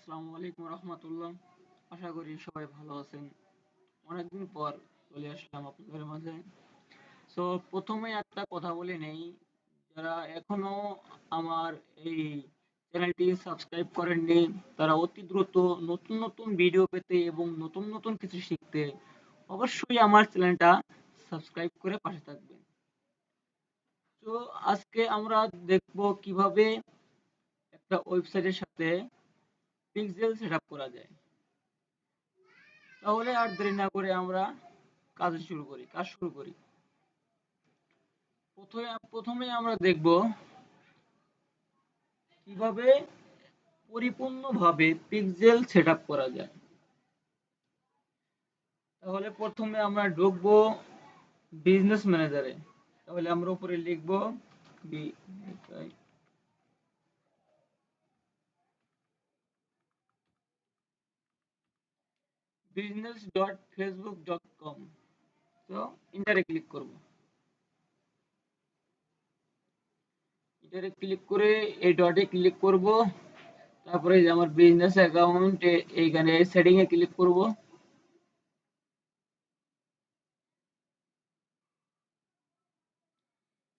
আসসালামু আলাইকুম রহমতুল্লাহ। আশা করি সবাই ভালো আছেন। অনেকদিন পর চলে আসলাম আপনাদের মাঝে। সো প্রথমে একটা কথা বলে নেই, যারা এখনো আমার এই চ্যানেলটি সাবস্ক্রাইব করেননি তারা অতি দ্রুত নতুন নতুন ভিডিও পেতে এবং নতুন নতুন কিছু শিখতে অবশ্যই আমার চ্যানেলটা সাবস্ক্রাইব করে পাশে থাকবেন। তো আজকে আমরা দেখব কিভাবে একটা ওয়েবসাইটের সাথে পিক্সেল সেটআপ করা যায়। তাহলে আর দেরি না করে আমরা কাজ শুরু করি। প্রথমে আমরা দেখব কিভাবে পরিপূর্ণভাবে পিক্সেল সেটআপ করা যায়। তাহলে প্রথমে আমরা ঢুকবো বিজনেস ম্যানেজারে। তাহলে আমরা উপরে লিখব business.facebook.com। তো ইন্টারে ক্লিক করব। ইন্টারে ক্লিক করে এই ডটে ক্লিক করব। তারপরে যে আমার বিজনেস অ্যাকাউন্ট এইখানে সেটিং এ ক্লিক করব।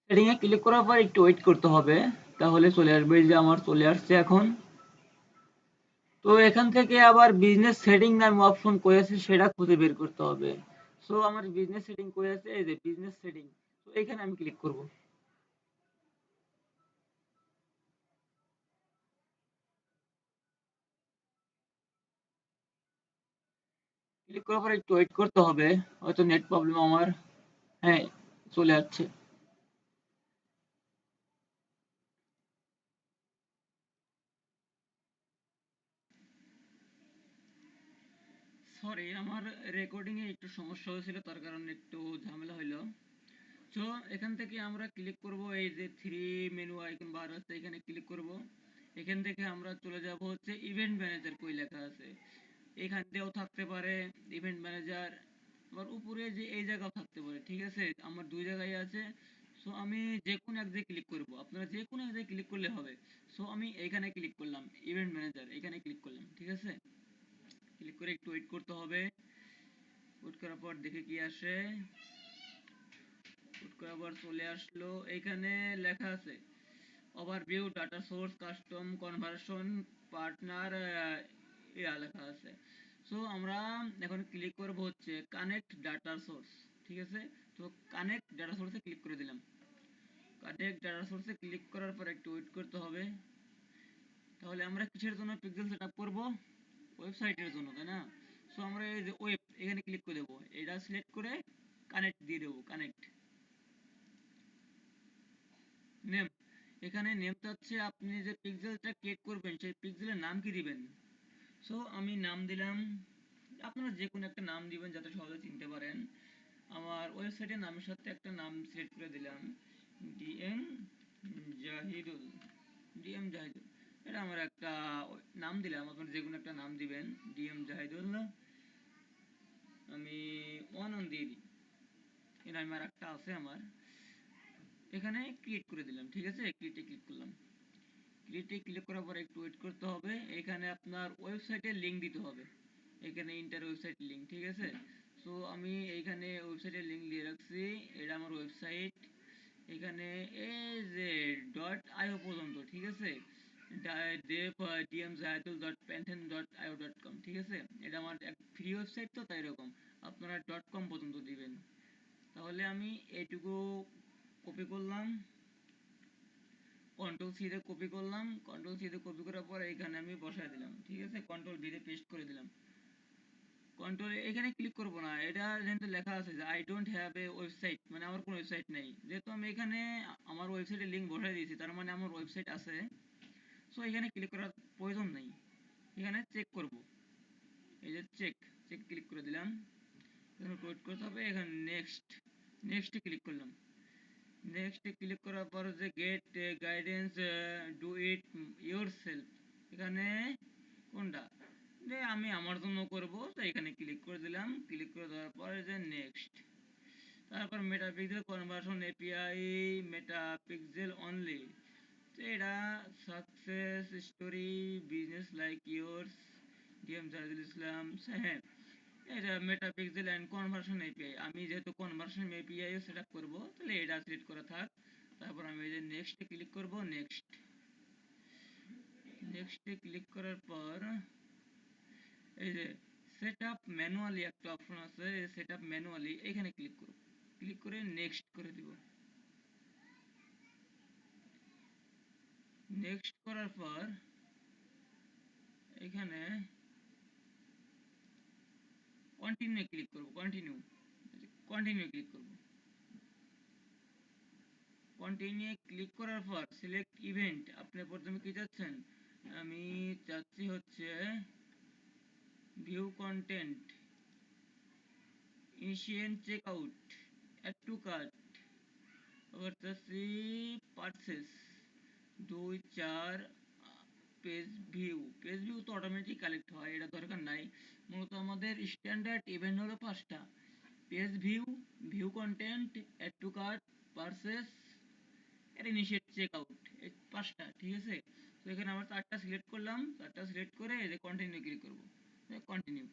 সেটিং এ ক্লিক করার পর একটু ওয়েট করতে হবে, তাহলে চলে আসবে। এই যে আমার চলে আসছে এখন। তো এখান থেকে আবার বিজনেস সেটিং নামে অপশন কই আছে সেটা খুঁজে বের করতে হবে। সো আমার বিজনেস সেটিং কই আছে, এই যে বিজনেস সেটিং। তো এখানে আমি ক্লিক করব। ক্লিক করার পর একটু ওয়েট করতে হবে, হয়তো নেট প্রবলেম আমার। হ্যাঁ, চলে আসছে। সরি, আমার রেকর্ডিং এ একটু সমস্যা হয়েছিল, তার কারণে একটু ঝামেলা হইলো। তো এখান থেকে আমরা ক্লিক করব, এই যে থ্রি মেনু আইকন বার আছে এখানে ক্লিক করব। এখান থেকে আমরা চলে যাব হচ্ছে ইভেন্ট ম্যানেজার কই লেখা আছে, এখান দিয়েও থাকতে পারে ইভেন্ট ম্যানেজার। আবার উপরে যে এই জায়গাও থাকতে পারে, ঠিক আছে। আমার দুই জায়গায় আছে। সো আমি যে কোনো এক জায়গায় ক্লিক করব, আপনারা যে কোনো এক জায়গায় ক্লিক করলে হবে। সো আমি এখানে ক্লিক করলাম, ইভেন্ট ম্যানেজার এখানে ক্লিক করলাম, ঠিক আছে। ক্লিক করে একটু ওয়েট করতে হবে। ওয়েট করার পর দেখে কি আসে। ওয়েট করার পর চলে আসলো, এখানে লেখা আছে overview, data source, custom, conversion, partner, ইয়া লেখা আছে। সো আমরা এখন ক্লিক করব হচ্ছে কানেক্ট ডাটা সোর্স, ঠিক আছে। তো কানেক্ট ডাটা সোর্সে ক্লিক করে দিলাম। কানেক্ট ডাটা সোর্সে ক্লিক করার পর একটু ওয়েট করতে হবে। তাহলে আমরা কিসের জন্য পিক্সেল সেটআপ করব? ওয়েবসাইটের জন্য, তাই না? সো আমরা এই যে ওয়েব এখানে ক্লিক করে দেব, এটা সিলেক্ট করে কানেক্ট দিয়ে দেব, কানেক্ট। নেম, এখানে নেম চাচ্ছে আপনি যে পিক্সেলটা ক্রিয়েট করবেন সেই পিক্সেলের নাম কি দিবেন। সো আমি নাম দিলাম, আপনারা যে কোনো একটা নাম দিবেন যাতে সহজে চিনতে পারেন। আমার ওয়েবসাইটের নামের সাথে একটা নাম সিলেক্ট করে দিলাম, ডিএম জাহিদুল। ডিএম জাহিদুল, এটা আমার একটা নাম দিলাম। আপনারা যে কোনো একটা নাম দিবেন, ডিএম জাহিদুল। আমি অনন দিয়ে দিই, এটা আমার একটা আছে আমার। এখানে ক্রিয়েট করে দিলাম, ঠিক আছে। ক্রিয়েটে ক্লিক করলাম। ক্রিয়েটে ক্লিক করার পর একটু ওয়েট করতে হবে। এখানে আপনার ওয়েবসাইটের লিংক দিতে হবে, এখানে ইন্টার ওয়েবসাইট লিংক, ঠিক আছে। সো আমি এইখানে ওয়েবসাইটের লিংক দিয়ে রাখছি, এটা আমার ওয়েবসাইট। এখানে এই যে ডট আইও পর্যন্ত, ঠিক আছে। দেব ডিএম জাহিদুল ডট প্যান্থেন ডট আইও ডট কম, ঠিক আছে। এটা আমার এক ফ্রি ওয়েবসাইট, তো তাই এরকম আপনারা ডট কম পর্যন্ত দিবেন। তাহলে আমি এইটুকু কপি করলাম, কন্ট্রোল সি তে কপি করলাম। কন্ট্রোল সি তে কপি করার পর এখানে আমি বসায় দিলাম, ঠিক আছে। কন্ট্রোল ভি তে পেস্ট করে দিলাম। কন্ট্রোল এখানে ক্লিক করব না, এটা যেহেতু লেখা আছে যে I don't have a website, মানে আমার কোনো ওয়েবসাইট নেই। যেহেতু আমি এখানে আমার ওয়েবসাইটের লিংক বসায় দিয়েছি, তার মানে আমার ওয়েবসাইট আছে। সো এখানে ক্লিক করার প্রয়োজন নেই, এখানে চেক করব। এই যে চেক, চেক ক্লিক করে দিলাম। এখানে ওয়েট করতে হবে। এখানে নেক্সট, নেক্সটে ক্লিক করলাম। নেক্সটে ক্লিক করার পর যে get guidance, do it yourself, এখানে কোনটা যে আমি আমার জন্য করব, তো এখানে ক্লিক করে দিলাম। ক্লিক করে দেওয়ার পরে যে নেক্সট, তারপর Meta pixel conversion API, Meta pixel only, তো এটা success story business like yours DM Zahidul Islam. হ্যাঁ, এটা মেটাপিক্সেল অ্যান্ড কনভার্সন এপিআই। আমি যেহেতু কনভার্সন এপিআই সেট আপ করবো, তাহলে এটা সিলেক্ট করা থাক। তারপর আমি এই যে নেক্সটে ক্লিক করব। নেক্সটে ক্লিক করার পর এই যে সেট আপ ম্যানুয়ালি একটা অপশন আছে, সেট আপ ম্যানুয়ালি, এখানে ক্লিক করব। ক্লিক করে নেক্সট করে দিব। নেক্সট করার পর এখানে কন্টিনিউ ক্লিক করব। কন্টিনিউ ক্লিক করব। কন্টিনিউ ক্লিক করার পর সিলেক্ট ইভেন্ট। আপনি প্রথমে কি চাচ্ছেন? আমি চাচ্ছি হচ্ছে view content, initiate check out, add to cart, আবার চাচ্ছি পারচেস 2 4 পেজ ভিউ তো অটোমেটিক কালেক্ট হয়, এটা দরকার নাই। মূলত আমাদের স্ট্যান্ডার্ড ইভেন্ট হলো 5টা: page view, view content, add to cart, purchase, এর ইনিশিয়েট চেক আউট। এই 5টা, ঠিক আছে? তো এখানে আমরা 4টা সিলেক্ট করলাম। 4টা সিলেক্ট করে এই যে কন্টিনিউ ক্লিক করব। কন্টিনিউ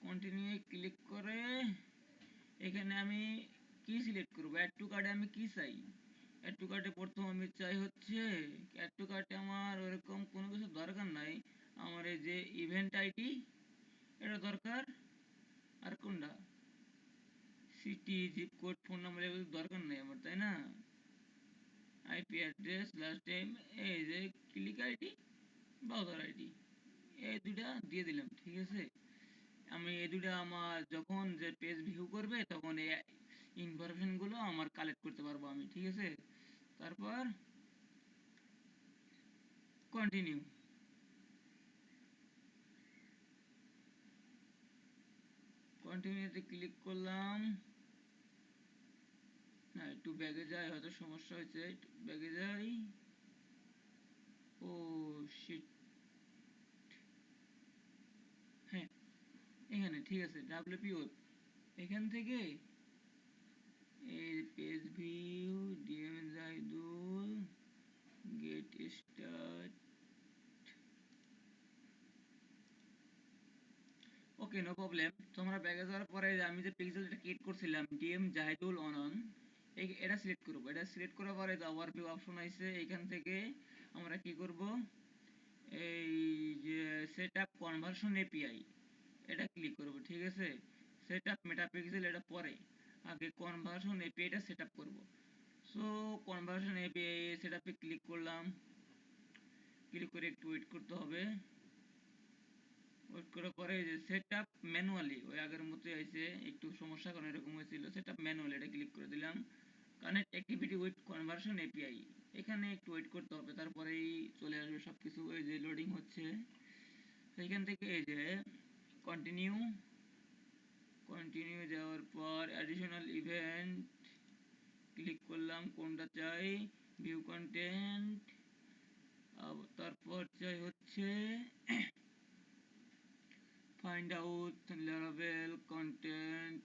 কন্টিনিউ ক্লিক করে এখানে আমি কি সিলেক্ট করব? অ্যাড টু কার্টে আমি কি চাই? অ্যাড টু কার্টে প্রথম আমি চাই হচ্ছে, অ্যাড টু কার্টে আমার ওরকম কোনো কিছু দরকার নাই। আমার এই যে ইভেন্ট আইডি এটা দরকার। আর কোনটা? City, zip code, phone number এগুলো দরকার নেই আমার, তাই না? আইপি অ্যাড্রেস, লাস্ট টাইম, এই যে ক্লিক আইডি, ব্রাউজার আইডি, এই দুটা দিয়ে দিলাম, ঠিক আছে? আমি এই দুটা আমার যখন যে পেজ ভিউ করবে তখন এই ইনফরমেশনগুলো আমার কালেক্ট করতে পারবো আমি, ঠিক আছে? তারপর কন্টিনিউ কন্টিনিউতে ক্লিক করলাম। না, একটু ব্যাগে যাই, হয়তো সমস্যা হয়েছে, একটু ব্যাগে যাই। Oh shit. হ্যাঁ, এখানে ঠিক আছে, ডাব্লিউপি ওয়েব। এখান থেকে এই page view, DM Zahidul, get start. Okay, no problem. তোমরা ব্যাগে যাওয়ার পরে আমি যে পিক্সেলটা ক্রিয়েট করছিলাম ডিএম জাহিদুল অনন, এটা সিলেক্ট করব। এটা সিলেক্ট করার পরে যে ওভারভিউ অপশন আছে, এখান থেকে আমরা কি করব? এই যে সেট আপ কনভার্সন এপিআই, এটা ক্লিক করব, ঠিক আছে? সেট আপ মেটাপিক্সেল এটা পরে, আগে কনভার্সন এপিআইটা সেট আপ করবো। সো কনভার্সন এপিআই সেট আপে ক্লিক করলাম। ক্লিক করে একটু ওয়েট করতে হবে। ওয়েট করার পরে যে সেট আপ ম্যানুয়ালি ওই আগের মতোই আছে, একটু সমস্যা কারণ এরকম হয়েছিল। সেট আপ ম্যানুয়ালি এটা ক্লিক করে দিলাম। Connect activity with conversion API, এখানে একটু ওয়েট করতে হবে, তারপরেই চলে আসবে সব কিছু। এই যে লোডিং হচ্ছে, সেইখান থেকে এই যে কন্টিনিউ কন্টিনিউ যাওয়ার পর অ্যাডিশনাল ইভেন্ট ক্লিক করলাম। কোনটা চাই? View content. তারপর চাই হচ্ছে find out Laravel content,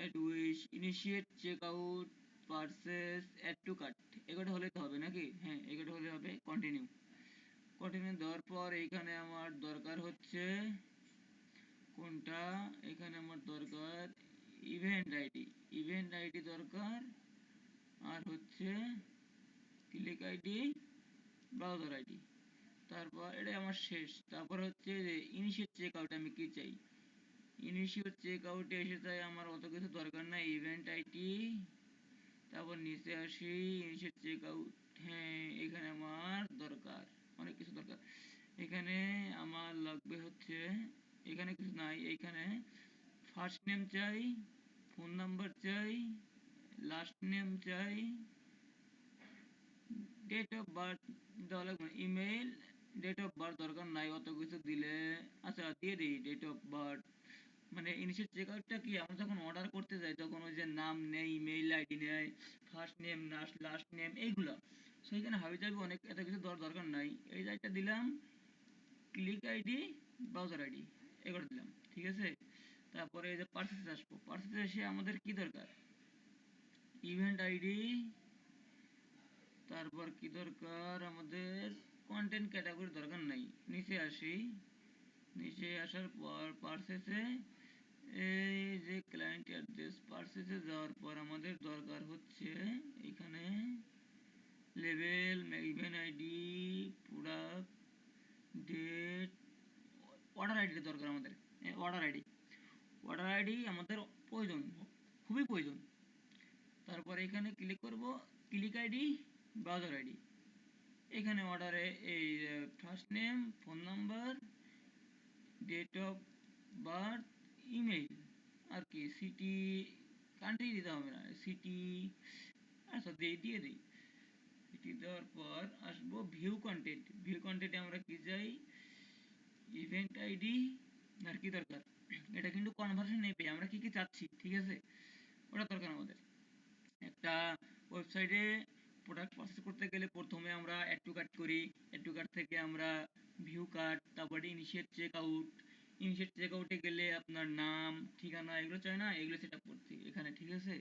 add wish, initiate checkout, purchase, add to cart। এগুলো হলে তো হবে নাকি? হ্যাঁ, এগুলো হলে হবে। কন্টিনিউ দেওয়ার পর এইখানে আমার দরকার হচ্ছে কোনটা? এখানে আমার দরকার ইভেন্ট আইডি দরকার, আর হচ্ছে ক্লিক আইডি, ব্রাউজার আইডি। তারপর এটা আমার শেষ। তারপর হচ্ছে যে ইনিশিয়েট চেক আউট, আমি কি চাই? ইনিশিয়েট চেক আউটে এসে চাই আমার অত কিছু দরকার নাই, ইভেন্ট আইডি। তারপর নিচে আসি, ইনিশিয়েট চেক আউট। হ্যাঁ, এখানে আমার দরকার অনেক কিছু দরকার। এখানে আমার লাগবে হচ্ছে, এখানে কিছু নাই। এখানে ফার্স্ট নেম চাই, ফোন নাম্বার চাই, লাস্ট নেম চাই, ডেট অফ বার্থ দেওয়া লাগবে, ইমেল। ডেট অফ বার্থ দরকার নাই অত কিছু দিলে। আচ্ছা, দিয়ে দিই ডেট অফ বার্থ। মানে ইনিশিয়াল চেক আউটটা কি, আমরা যখন অর্ডার করতে যাই তখন ওই যে নাম নেই, ইমেইল আইডি নেয়, ফার্স্ট নেম, লাস্ট নেম, এইগুলো। সো এখানে হাবি যাবি অনেক, এত কিছু দরকার নাই। এই যে একটা দিলাম, ক্লিক আইডি, ব্রাউজার আইডি, এগুলো দিলাম, ঠিক আছে? তারপরে এই যে পার্সেস আসবো। পার্সেস এসে আমাদের কি দরকার? ইভেন্ট আইডি, তারপর কি দরকার আমাদের, কন্টেন্ট ক্যাটাগরি দরকার নাই, নিচে আসি। নিচে আসার পর পার্সেসে এই যে ক্লায়েন্ট অ্যাড্রেস, পার্সেসে যাওয়ার পর আমাদের দরকার হচ্ছে এখানে level, event ID, product, date, order আইডির দরকার আমাদের। অর্ডার আইডি, অর্ডার আইডি আমাদের প্রয়োজন, খুবই প্রয়োজন। তারপর এখানে ক্লিক করব, ক্লিক আইডি, ব্রাউজার আইডি। এখানে অর্ডারে এই first name, phone number, date of birth, email আর কি, সিটি, কান্ট্রি দিতে হবে না, সিটি আচ্ছা দিয়ে দিই। সিটি দেওয়ার পর আসবো ভিউ কন্টেন্ট। ভিউ কন্টেন্টে আমরা কি চাই, ইভেন্ট আইডি আর কি দরকার, এটা কিন্তু কনভার্সন এপি, আমরা কি কি চাচ্ছি, ঠিক আছে, ওটা দরকার আমাদের। একটা ওয়েবসাইটে প্রোডাক্ট প্রসেস করতে গেলে প্রথমে আমরা অ্যাড টু কার্ট করি, অ্যাড টু কার্ট থেকে আমরা ভিউ কার্ট, তারপরে initiate check out, initiate check আউটে গেলে আপনার নাম, ঠিকানা এগুলো চাই না, এগুলো সেট আপ করছি এখানে, ঠিক আছে।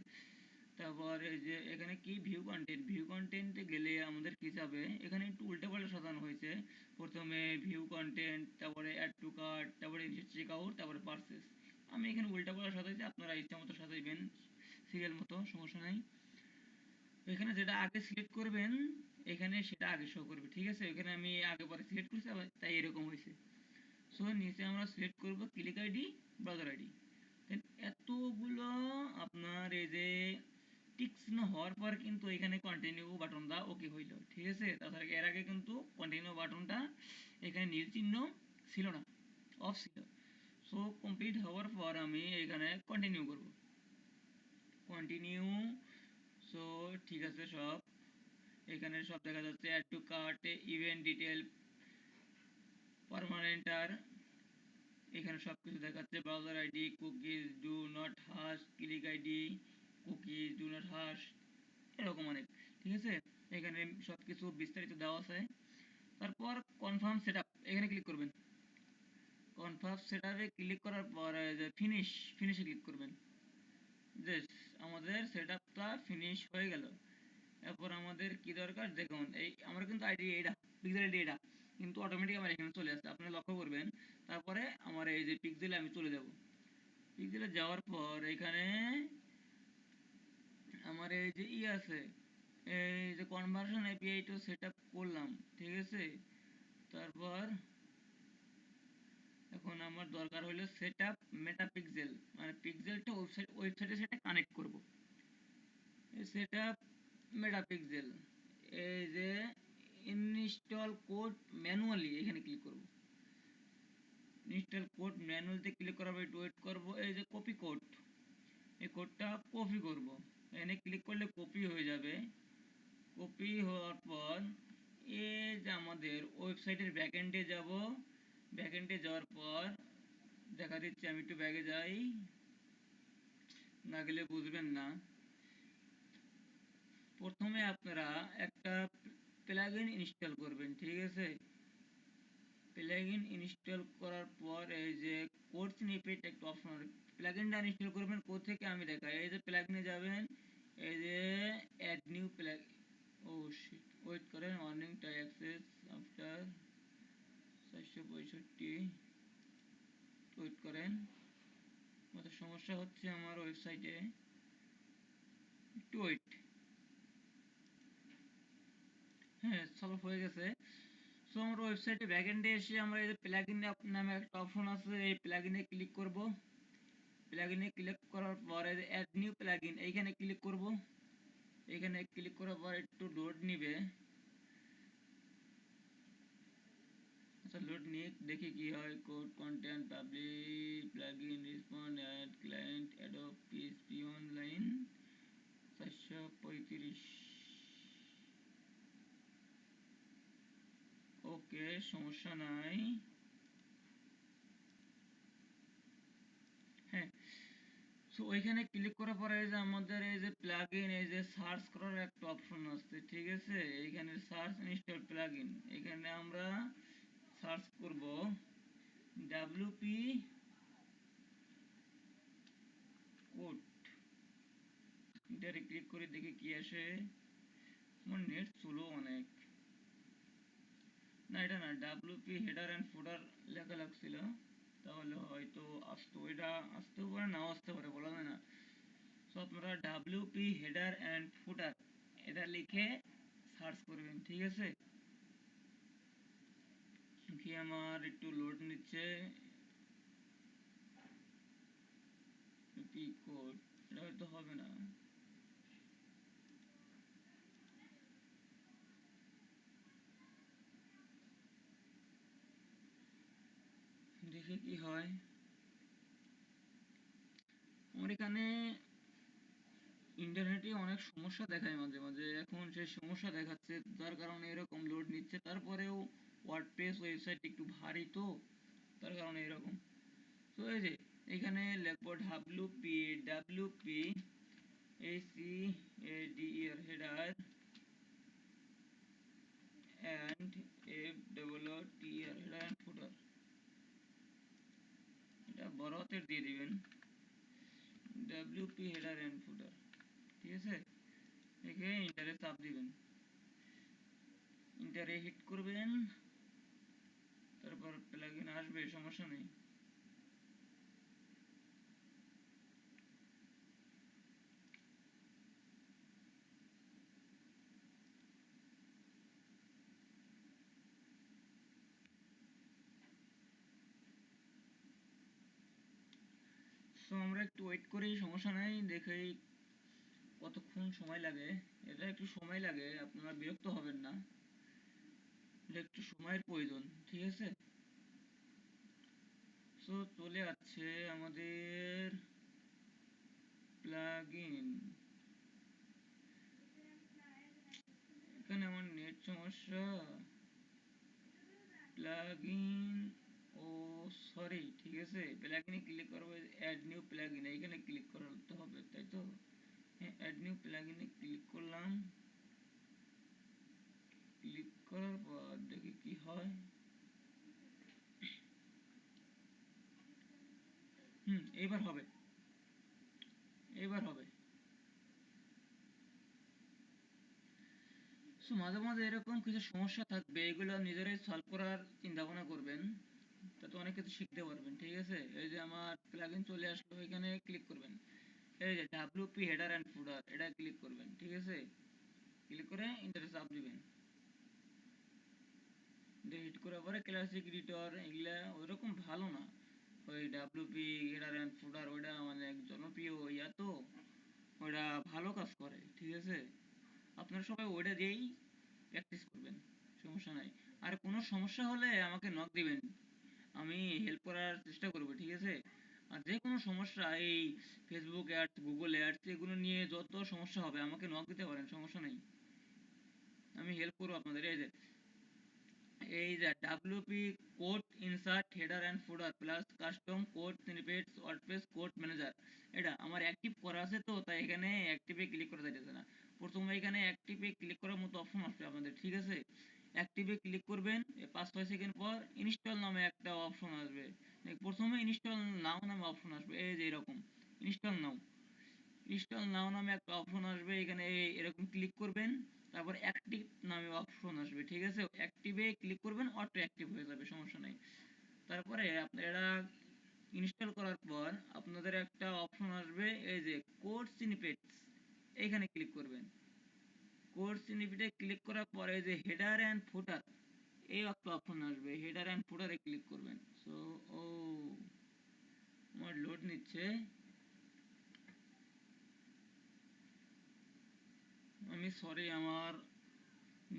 তারপর এই যে এখানে কি ভিউ কন্টেন্ট, ভিউ কন্টেন্টে গেলে আমাদের কি যাবে, এখানে একটু উল্টো পাল্টা সাজানো হয়েছে। প্রথমে ভিউ কন্টেন্ট, তারপরে অ্যাড টু কার্ট, তারপরে চেক আউট, তারপরে পারচেস। আমি এখানে উল্টা পাল্টা সাজাইছি, আপনারা ইচ্ছা মতো সাজাইবেন, সিরিয়াল মতো, সমস্যা নাই। এখানে যেটা আগে সিলেক্ট করবেন এখানে সেটা আগে শো করবে, ঠিক আছে। এখানে আমি আগে পরে সিলেক্ট করছি তাই এরকম হয়েছে। সো নিচে আমরা সিলেক্ট করব ক্লিক আইডি, ব্রাউজার আইডি। দেন এতগুলো আপনার এই যে টিক চিহ্ন হওয়ার পর কিন্তু এখানে কন্টিনিউ বাটনটা ওকে হইল, ঠিক আছে। তাছাড়া এর আগে কিন্তু কন্টিনিউ বাটনটা এখানে নীল চিহ্ন ছিল না, অফ ছিল। সো কমপ্লিট হওয়ার পর আমি এখানে কন্টিনিউ করব, কন্টিনিউ। সো ঠিক আছে, সব এখানে সব দেখা যাচ্ছে, add to cart, event detail, পার্মানেন্টার, এখানে সব কিছু দেখাচ্ছে, browser ID, cookies do not hash, click ID, cookies do not hash, এরকম অনেক, ঠিক আছে। এখানে সব কিছু বিস্তারিত দেওয়া আছে। তারপর কনফার্ম সেটআপ, এখানে ক্লিক করবেন। কনফার্ম সেটআপে ক্লিক করার পর যে ফিনিশে ক্লিক করবেন। বেশ, আমাদের সেটআপটা ফিনিশ হয়ে গেল। এরপর আমাদের কি দরকার দেখুন, এই আমরা কিন্তু আইডি এটা, পিক্সেল আইডি এটা কিন্তু অটোমেটিক আমার এখানে চলে আসছে, আপনারা লক্ষ্য করবেন। তারপরে আমার এই যে পিক্সেলে আমি চলে যাব, পিক্সেলে যাওয়ার পর এখানে আমার এই যে আছে, এই যে কনভার্সন এপিআই তো সেট আপ করলাম, ঠিক আছে। তারপর এখন আমার দরকার হলো সেট আপ মেটা পিক্সেল, মানে পিক্সেলটা ওয়েবসাইটের সাথে কানেক্ট করব। সেট আপ মেটা পিক্সেল, এই যে ইনস্টল কোড ম্যানুয়ালি, এখানে ক্লিক করব। ইনস্টল কোড ম্যানুয়ালিতে ক্লিক করার পর একটু ওয়েট করব। এই যে কপি কোড, এই কোডটা কপি করব, এখানে ক্লিক করলে কপি হয়ে যাবে। কপি হওয়ার পর এই যে আমাদের ওয়েবসাইটের ব্যাকএন্ডে যাব, ব্যাকএন্ডে যাওয়ার পর দেখা দিচ্ছে, আমি একটু ব্যাগে যাই, না গেলে বুঝবেন না। প্রথমে আপনারা একটা প্লাগইন ইনস্টল করবেন, ঠিক আছে। প্লাগইন ইনস্টল করার পর এই যে কোড স্নিপেট একটা অপশন, প্লাগইনটা ইনস্টল করবেন কোথেকে আমি দেখাই। এই যে প্লাগইনে যাবেন, এই যে অ্যাড নিউ প্লাগ, ও শিট, ওয়েট করেন, ওয়ার্নিং টাই অ্যাক্সেস আফটার 465, ওয়েট করেন, আমাদের সমস্যা হচ্ছে আমার ওয়েবসাইটে, একটু ওয়েট। হ্যাঁ, সলভ হয়ে গেছে। সো আমার ওয়েবসাইটে ব্যাকএন্ডে এসে আমরা এই যে প্লাগইন নামে একটা অপশন আছে, এই প্লাগইনে ক্লিক করব। প্লাগইনে ক্লিক করার পর এই যে অ্যাড নিউ প্লাগইন, এইখানে ক্লিক করব। এখানে ক্লিক করার পর একটু লোড নিবে, আচ্ছা লোড নিয়ে দেখি কি হয়। Code content public plugin respond add client Adobe PHP online 435। Okay, সমস্যা নাই। হ্যাঁ, সো ওইখানে ক্লিক করার পরে এই যে আমাদের এই যে প্লাগইন, এই যে সার্চ করার একটা অপশন আছে, ঠিক আছে। এইখানে সার্চ ইনস্টল প্লাগইন, এখানে আমরা সার্চ করব ডাব্লিউপি কোড, এটারে ক্লিক করে দেখি কি আসে। আমার নেট স্লো অনেক। না এটা না, ডাব্লিউপি হেডার অ্যান্ড ফুটার লেখা লাগছিল, তাহলে হয়তো আসতো। এটা আসতেও পারে নাও আসতে পারে, বলা যায় না। সো আপনারা ডাব্লিউপি হেডার অ্যান্ড ফুটার এটা লিখে সার্চ করবেন, ঠিক আছে। কি আমার একটু লোড নিচ্ছে। পি কোড, এটা হয়তো হবে না। দেখি কি হয়। আমার এখানে ইন্টারনেটে অনেক সমস্যা দেখায় মাঝে মাঝে, এখন সেই সমস্যা দেখাচ্ছে, যার কারণে এরকম লোড নিচ্ছে। তারপরেও ওয়ার্ডপ্রেস ওয়েবসাইট একটু ভারী তো, তার কারণে এরকম। তো এই যে এখানে লিখবো ডাব্লিউপি এসি এডি এর header and F double T এর হেডার অ্যান্ড ফুটার, এটা বড় হাতের দিয়ে দিবেন। ডাব্লিউপি হেডার অ্যান্ড ফুটার, ঠিক আছে। এখানে ইন্টারে চাপ দিবেন, ইন্টারে হিট করবেন, তারপর প্লাগইন আসবে, সমস্যা নেই। সো আমরা একটু ওয়েট করি, সমস্যা নাই, দেখি কতক্ষণ সময় লাগে। এটা একটু সময় লাগে, আপনারা বিরক্ত হবেন না, এটা একটু সময়ের প্রয়োজন, ঠিক আছে। সো চলে আসছে আমাদের প্লাগইন। এখানে আমার নেট সমস্যা। প্লাগইন, ও সরি, ঠিক আছে, প্লাগইনে ক্লিক করবো, অ্যাড নিউ প্লাগইন, এইখানে ক্লিক করতে হবে, তাই তো। হ্যাঁ, অ্যাড নিউ প্লাগইনে ক্লিক করলাম। ক্লিক করার পর দেখি কি হয়। এইবার হবে, এইবার হবে। সো মাঝে মাঝে এরকম কিছু সমস্যা থাকবে, এগুলো নিজেরাই সলভ করার চিন্তা ভাবনা করবেন, তাতে অনেক কিছু শিখতে পারবেন, ঠিক আছে। এই যে আমার প্লাগইন চলে আসলো, এখানে ক্লিক করবেন। এই যে ডাব্লিউপি হেডার অ্যান্ড ফুটার, এটা ক্লিক করবেন, ঠিক আছে। ক্লিক করে ইন্টারে চাপ দিবেন। হিট করার পরে ক্লাসিক এডিটর এগুলা ওইরকম ভালো না। ওই ডাব্লিউপি হেডার অ্যান্ড ফুটার ওইটা মানে জনপ্রিয় ইয়া তো, ওইটা ভালো কাজ করে, ঠিক আছে। আপনারা সবাই ওইটা দিয়েই প্র্যাকটিস করবেন, সমস্যা নাই। আর কোনো সমস্যা হলে আমাকে নক দিবেন, আমি হেল্প করার চেষ্টা করব, ঠিক আছে। আর যে কোনো সমস্যা, এই ফেসবুক অ্যাডস, গুগল অ্যাডস, এগুলো নিয়ে যত সমস্যা হবে আমাকে নক দিতে পারেন, সমস্যা নেই, আমি হেল্প করবো আপনাদের। এই যে WP code insert header and footer plus custom code snippets WordPress code manager, এটা আমার অ্যাক্টিভ করা আছে তো, তাই এখানে অ্যাক্টিভে ক্লিক করা যাইতেছে না। প্রথমে এখানে অ্যাক্টিভে ক্লিক করার মতো অপশন আসবে আপনাদের, ঠিক আছে। অ্যাক্টিভে ক্লিক করবেন, 5-6 সেকেন্ড পর ইনস্টল নামে একটা অপশন আসবে। প্রথমে ইনস্টল নাও নামে অপশন আসবে, এই যে এরকম ইনস্টল নাও। ইনস্টল নাও নামে একটা অপশন আসবে, এখানে এরকম ক্লিক করবেন, তারপর অ্যাক্টিভ নামে অপশন আসবে, ঠিক আছে। অ্যাক্টিভে ক্লিক করবেন, অটো অ্যাক্টিভ হয়ে যাবে, সমস্যা নেই। তারপরে আপনারা ইনস্টল করার পর আপনাদের একটা অপশন আসবে, এই যে কোড স্নিপেটস, এখানে ক্লিক করবেন। কোড স্নিপেটে ক্লিক করার পরে যে হেডার অ্যান্ড ফুটার, এই একটা অপশন আসবে, হেডার অ্যান্ড ফুটারে ক্লিক করবেন। সো ও, আমার লোড নিচ্ছে, আমি সরি, আমার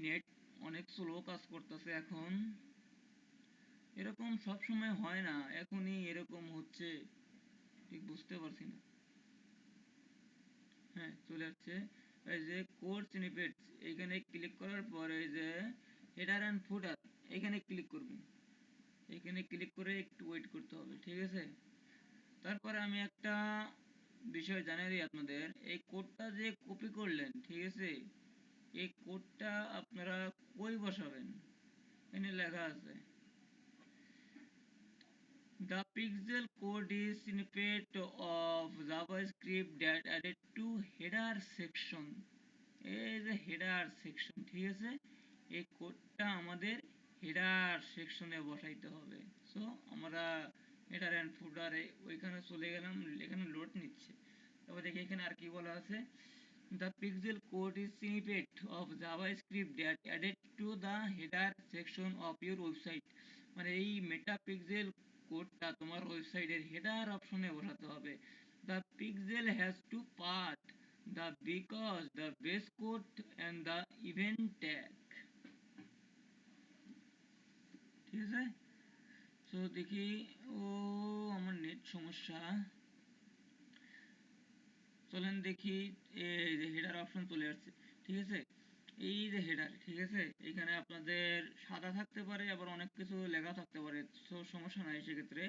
নেট অনেক স্লো কাজ করতেছে এখন। এরকম সব সময় হয় না, এখনই এরকম হচ্ছে, ঠিক বুঝতে পারছি না। হ্যাঁ চলে আসছে। এই যে কোড স্নিপেটস, এইখানে ক্লিক করার পরে এই যে হেডার অ্যান্ড ফুটার, এখানে ক্লিক করবেন। এখানে ক্লিক করে একটু ওয়েট করতে হবে, ঠিক আছে। তারপরে আমি একটা বিষয় জানিয়ে দিই আপনাদের, এই কোডটা যে কপি করলেন, ঠিক আছে, এই কোডটা আপনারা কই বসাবেন, এখানে লেখা আছে the pixel code is snippet of JavaScript that added to header section, এই যে হেডার সেকশন, ঠিক আছে, এই কোডটা আমাদের হেডার সেকশনে বসাইতে হবে। সো আমরা হেডার অ্যান্ড ফুটারে ওইখানে চলে গেলাম, এখানে লোড নিচ্ছে। তারপর দেখি এখানে আর কি বলা আছে, the pixel code is snippet of javascript that added to the header section of your website। মানে এই মেটা পিক্সেল কোডটা তোমার ওয়েবসাইটের হেডার অপশনে বসাতে হবে। The pixel has to part, the because, the base code and the event tag, ঠিক আছে। সো দেখি, ও আমার নেট সমস্যা, চলেন দেখি। এই যে হেডার অপশন চলে আসছে, ঠিক আছে। এই যে হেডার, ঠিক আছে, এখানে আপনাদের সাদা থাকতে পারে, আবার অনেক কিছু লেখা থাকতে পারে। সো সমস্যা নাই, সেক্ষেত্রে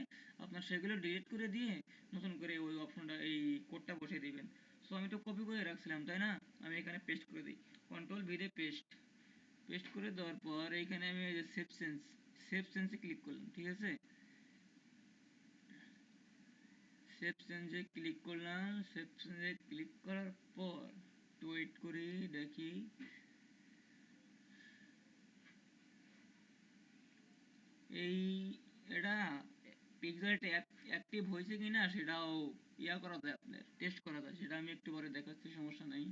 আপনার সেগুলো ডিলিট করে দিয়ে নতুন করে ওই অপশনটা, এই কোডটা বসিয়ে দিবেন। সো আমি তো কপি করে রাখছিলাম, তাই না, আমি এখানে পেস্ট করে দিই, কন্ট্রোল ভি দিয়ে পেস্ট। পেস্ট করে দেওয়ার পর এইখানে আমি এই যে সেভ চেঞ্জে ক্লিক করলাম, ঠিক আছে। সেভ চেঞ্জে ক্লিক করলাম, সেভ চেঞ্জে ক্লিক করার পর একটু ওয়েট করি, দেখি এই এটা পিক্সেলটা অ্যাক্টিভ হয়েছে কিনা সেটাও ইয়া করা যায়, আপনার টেস্ট করা যায়, সেটা আমি একটু পরে দেখাচ্ছি, সমস্যা নাই।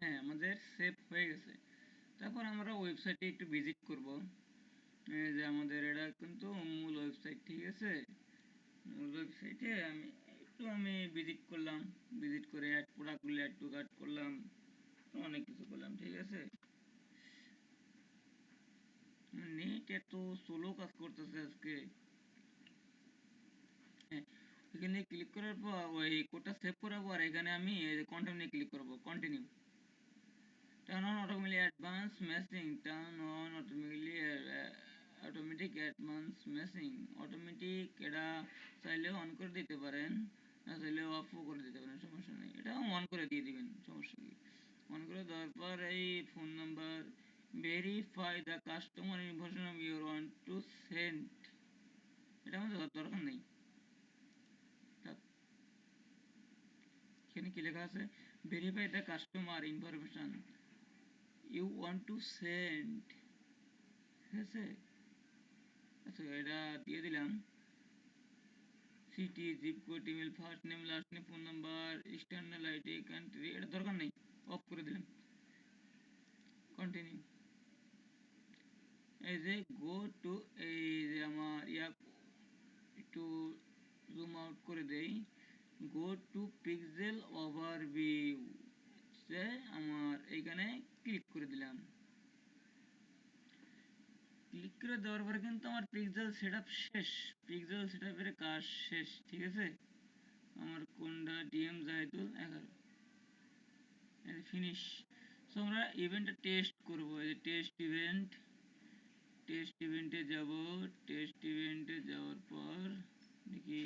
হ্যাঁ, আমাদের সেভ হয়ে গেছে। তারপর আমরা ওয়েবসাইটে একটু ভিজিট করব। এই যে আমাদের এটা কিন্তু মূল ওয়েবসাইট, ঠিক আছে। মূল ওয়েবসাইটে আমি ভিজিট করলাম, ভিজিট করে অ্যাড প্রোডাক্টগুলো অ্যাড টু কার্ট করলাম, অনেক কিছু করলাম, ঠিক আছে। নেট এত স্লো কাজ করতেছে আজকে। হ্যাঁ, এখানে ক্লিক করার পর ওই কোডটা সেভ করার পর এখানে আমি কন্টিনিউ ক্লিক করব, continue. Turn on automatic advance matching, turn on automatic advance matching. Automatic এটা চাইলেও অন করে দিতে পারেন, না চাইলেও অফও করে দিতে পারেন, সমস্যা নেই, এটাও অন করে দিয়ে দিবেন, সমস্যা কি। অন করে দেওয়ার পর এই phone number, verify the customer information of your want to send, এটা আমাদের দরকার নেই। এখানে কি লেখা আছে, verify the customer information you want to send, ঠিক আছে। আচ্ছা, এটা দিয়ে দিলাম, city, zip code, email, first name, last name, phone number, external ID, country, এটা দরকার নেই, অফ করে দিলাম, কন্টিনিউ। এই যে গো টু, এই যে আমার একটু জুম আউট করে দেই, গো টু পিক্সেল ওভারভিউ, আমার এইখানে ক্লিক করে দিলাম। ক্লিক করে দেওয়ার পরে কিন্তু আমার পিক্সেল সেটআপ শেষ, পিক্সেল সেটআপের কাজ শেষ, ঠিক আছে। আমার কোনটা ডিএম জাহিদুল 11, ফিনিশ। সো আমরা ইভেন্টটা টেস্ট করব, এই যে টেস্ট ইভেন্টে যাব, টেস্ট ইভেন্টে যাওয়ার পর দেখি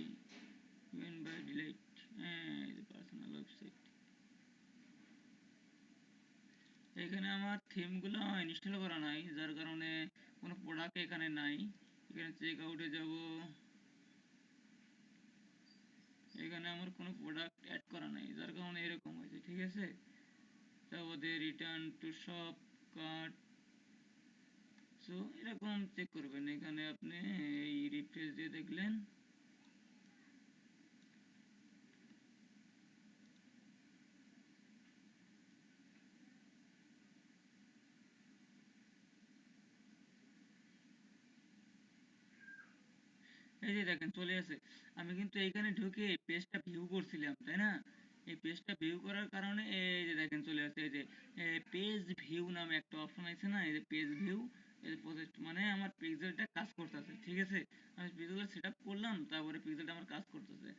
ইভেন্ট বাই ডিলাইট, হ্যাঁ এই যে পার্সোনাল ওয়েবসাইট, এখানে আমার থিমগুলো ইনস্টল করা নাই, যার কারণে কোনো প্রোডাক্ট এখানে নাই। এখানে চেক আউটে যাব, এখানে আমার কোনো প্রোডাক্ট অ্যাড করা নাই, যার কারণে এরকম হয়েছে, ঠিক আছে। তারপরে return to shop cart, so এরকম চেক করবেন। এখানে আপনি এই রিফ্রেশ দিয়ে দেখলেন, এই যে দেখেন চলে আসে। আমি কিন্তু এইখানে ঢুকে পেজটা ভিউ করছিলাম, তাই না। এই পেজটা ভিউ করার কারণে এই যে দেখেন চলে আসে, এই যে পেজ ভিউ নামে একটা অপশন আছে না, এই যে পেজ ভিউ, এই যে প্রজেক্ট, মানে আমার পিক্সেলটা কাজ করতেছে, ঠিক আছে। আমি পিক্সেলটা সেট আপ করলাম, তারপরে পিক্সেলটা আমার কাজ করতেছে।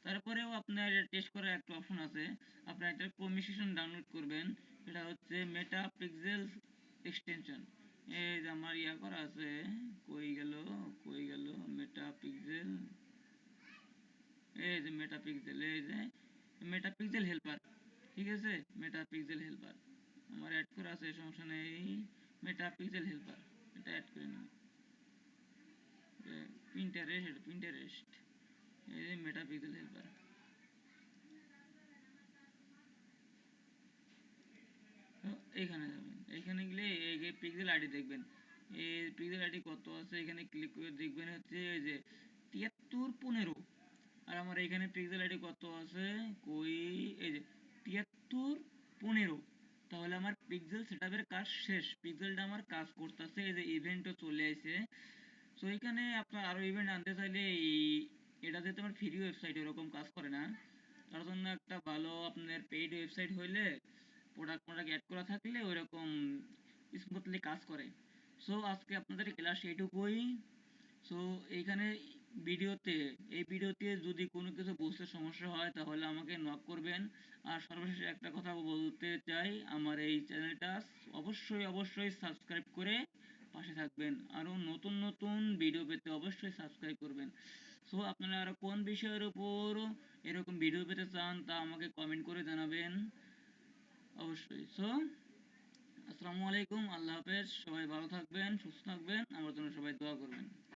তারপরেও আপনার টেস্ট করার একটা অপশন আছে, আপনার একটা কমিউনিকেশন ডাউনলোড করবেন, এটা হচ্ছে মেটা পিক্সেল এক্সটেনশন। এই যে আমার ইয়া করা আছে, কই গেল, কই গেল মেটা পিক্সেল, এই যে মেটা পিক্সেল, এই যে মেটা পিক্সেল হেল্পার, ঠিক আছে, মেটা পিক্সেল হেল্পার আমার অ্যাড করা আছে, সমস্যা নেই। মেটা পিক্সেল হেল্পার, এটা অ্যাড করে নিন। পিন্টারেস্ট, এটা পিন্টারেস্ট, এই যে মেটা পিক্সেল হেল্পার। তো এইখানে যাবেন, এইখানে গেলে এই যে পিক্সেল আইডি দেখবেন, এই পিক্সেল আইডি কত আছে এখানে ক্লিক করে দেখবেন হচ্ছে এই যে 7315। আর আমার এখানে পিক্সেল আইডি কত আছে, কই, এই যে 7315। তাহলে আমার পিক্সেল সেটআপের কাজ শেষ, পিক্সেলটা আমার কাজ করতেছে, এই যে ইভেন্টও চলে আসে। সো এখানে আপনার আরো ইভেন্ট আনতে চাইলে এটা যেহেতু আমার ফ্রি ওয়েবসাইট ওরকম কাজ করে না, তার জন্য একটা ভালো আপনার পেইড ওয়েবসাইট হইলে প্রোডাক্ট প্রোডাক্ট অ্যাড করা থাকলে ওইরকম স্মুথলি কাজ করে। সো আজকে আপনাদের ক্লাস এইটুকুই। সো এইখানে ভিডিওতে, এই ভিডিওতে যদি কোনো কিছু বুঝতে সমস্যা হয় তাহলে আমাকে নক করবেন। আর সর্বশেষে একটা কথা বলতে চাই, আমার এই চ্যানেলটা অবশ্যই অবশ্যই সাবস্ক্রাইব করে পাশে থাকবেন। আরও নতুন নতুন ভিডিও পেতে অবশ্যই সাবস্ক্রাইব করবেন। সো আপনারা আরও কোন বিষয়ের উপর এরকম ভিডিও পেতে চান তা আমাকে কমেন্ট করে জানাবেন অবশ্যই। সো আসসালামু আলাইকুম, আল্লাহ হাফেজ, সবাই ভালো থাকবেন, সুস্থ থাকবেন, আমার জন্য সবাই দোয়া করবেন।